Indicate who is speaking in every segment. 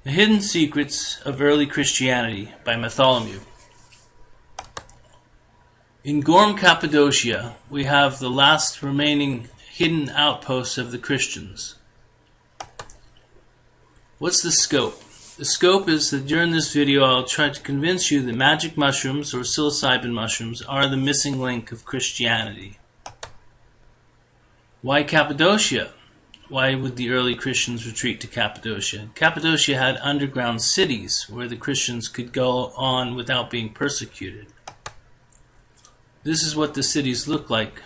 Speaker 1: The Hidden Secrets of Early Christianity by Bartholomew. In Gorm, Cappadocia, we have the last remaining hidden outposts of the Christians. What's the scope? The scope is that during this video I'll try to convince you that magic mushrooms or psilocybin mushrooms are the missing link of Christianity. Why Cappadocia? Why would the early Christians retreat to Cappadocia? Cappadocia had underground cities where the Christians could go on without being persecuted. This is what the cities look like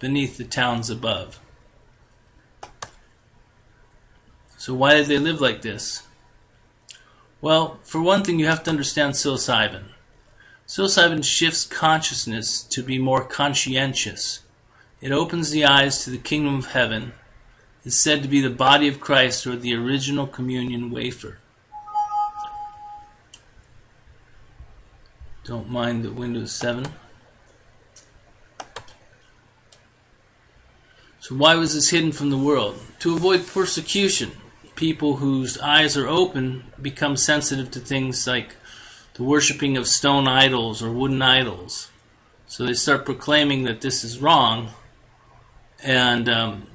Speaker 1: beneath the towns above. So why did they live like this? Well, for one thing, you have to understand psilocybin. Psilocybin shifts consciousness to be more conscientious. It opens the eyes to the kingdom of heaven. Is said to be the body of Christ, or the original communion wafer. Don't mind the Windows 7. So why was this hidden from the world? To avoid persecution. People whose eyes are open become sensitive to things like the worshipping of stone idols or wooden idols. So they start proclaiming that this is wrong, and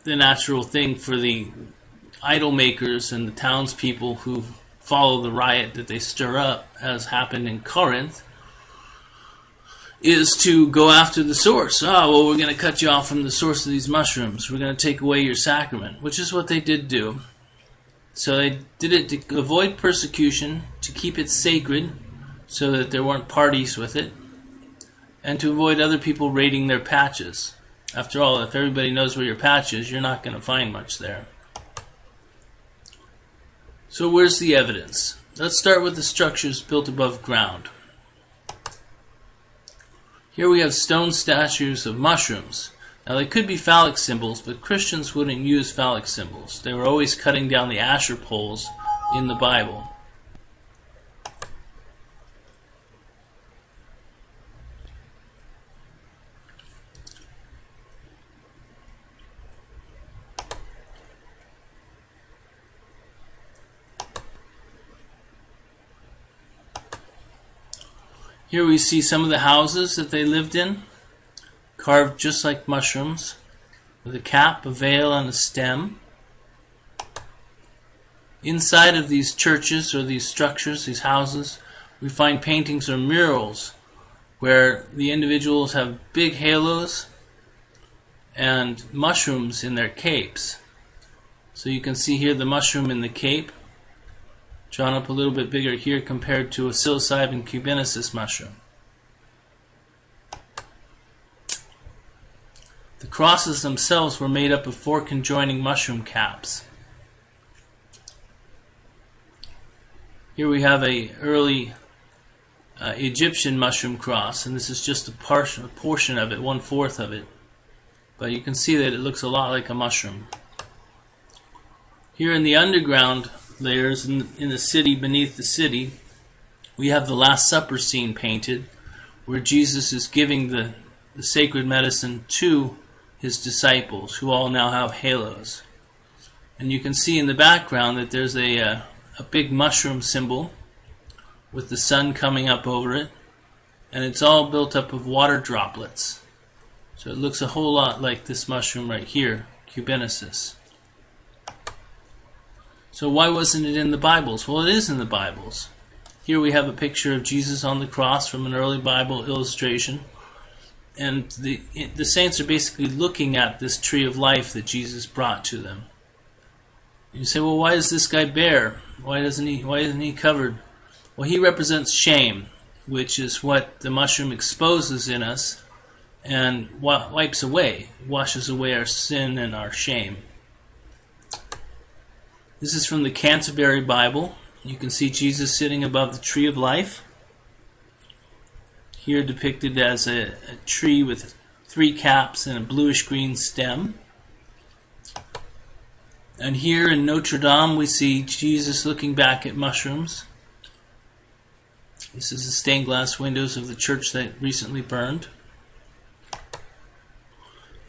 Speaker 1: the natural thing for the idol makers and the townspeople who follow the riot that they stir up, as happened in Corinth, is to go after the source. Well, we're going to cut you off from the source of these mushrooms. We're going to take away your sacrament, which is what they did do. So they did it to avoid persecution, to keep it sacred so that there weren't parties with it, and to avoid other people raiding their patches. After all, if everybody knows where your patch is, you're not going to find much there. So where's the evidence? Let's start with the structures built above ground. Here we have stone statues of mushrooms. Now they could be phallic symbols, but Christians wouldn't use phallic symbols. They were always cutting down the Asher poles in the Bible. Here we see some of the houses that they lived in, carved just like mushrooms, with a cap, a veil, and a stem. Inside of these churches or these structures, these houses, we find paintings or murals where the individuals have big halos and mushrooms in their capes. So you can see here the mushroom in the cape, drawn up a little bit bigger here compared to a psilocybin cubensis mushroom. The crosses themselves were made up of 4 conjoining mushroom caps. Here we have a early Egyptian mushroom cross, and this is just a portion of it, 1/4 of it. But you can see that it looks a lot like a mushroom. Here in the underground layers in the city, beneath the city, we have the Last Supper scene painted, where Jesus is giving the sacred medicine to his disciples, who all now have halos. And you can see in the background that there's a big mushroom symbol with the sun coming up over it, and it's all built up of water droplets. So it looks a whole lot like this mushroom right here, cubensis. So why wasn't it in the Bibles? Well, it is in the Bibles. Here we have a picture of Jesus on the cross from an early Bible illustration. And the saints are basically looking at this tree of life that Jesus brought to them. You say, well, why is this guy bare? Why isn't he covered? Well, he represents shame, which is what the mushroom exposes in us and wipes away, washes away our sin and our shame. This is from the Canterbury Bible. You can see Jesus sitting above the tree of life. Here depicted as a tree with 3 caps and a bluish-green stem. And here in Notre Dame we see Jesus looking back at mushrooms. This is the stained glass windows of the church that recently burned.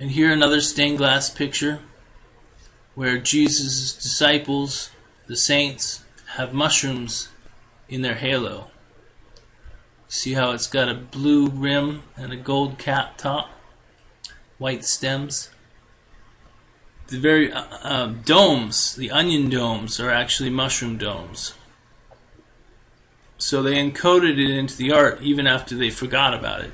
Speaker 1: And here another stained glass picture where Jesus' disciples the saints have mushrooms in their halo. See how it's got a blue rim and a gold cap top, white stems. The very domes, the onion domes, are actually mushroom domes. So they encoded it into the art even after they forgot about it.